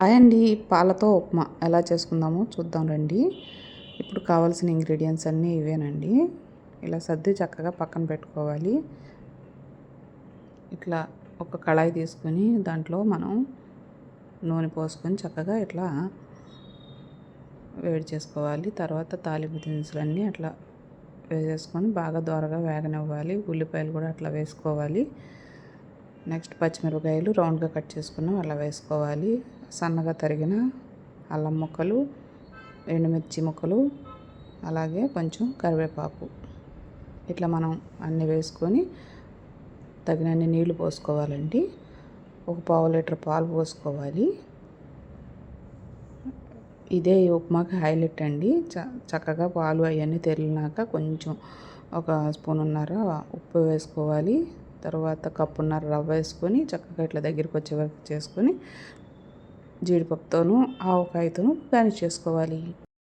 Hi అండి. పాలతో ఉప్మా ఎలా చేసుకుందామో చూద్దాం రండి. ఇప్పుడు కావాల్సిన ఇంగ్రీడియంట్స్ అన్నీ ఇవేనండి. ఇలా సర్ది చక్కగా పక్కన పెట్టుకోవాలి. ఇట్లా ఒక కళాయి తీసుకొని దాంట్లో మనం నూనె పోసుకొని చక్కగా ఇట్లా వేడి చేసుకోవాలి. తర్వాత తాలింపు దినుసులన్నీ అట్లా వేసేసుకొని బాగా దోరగా వేగనివ్వాలి. ఉల్లిపాయలు కూడా అట్లా వేసుకోవాలి. నెక్స్ట్ పచ్చిమిరపకాయలు రౌండ్గా కట్ చేసుకున్నాం అలా వేసుకోవాలి. సన్నగా తరిగిన అల్లం ముక్కలు, ఎండుమిర్చి ముక్కలు, అలాగే కొంచెం కరివేపాకు ఇట్లా మనం అన్నీ వేసుకొని తగినన్ని నీళ్లు పోసుకోవాలండి. ఒక పావు లీటర్ పాలు పోసుకోవాలి. ఇదే ఈ ఉప్మాకి హైలైట్ అండి. చక్కగా పాలు అవన్నీ తెరిలినాక కొంచెం ఒక స్పూనున్నర ఉప్పు వేసుకోవాలి. తర్వాత కప్పున్నర రవ్వ వేసుకొని చక్కగా ఇట్లా దగ్గరికి వచ్చే వరకు చేసుకొని జీడిపప్పుతోనూ ఆవకాయతోనూ గార్నిష్ చేసుకోవాలి.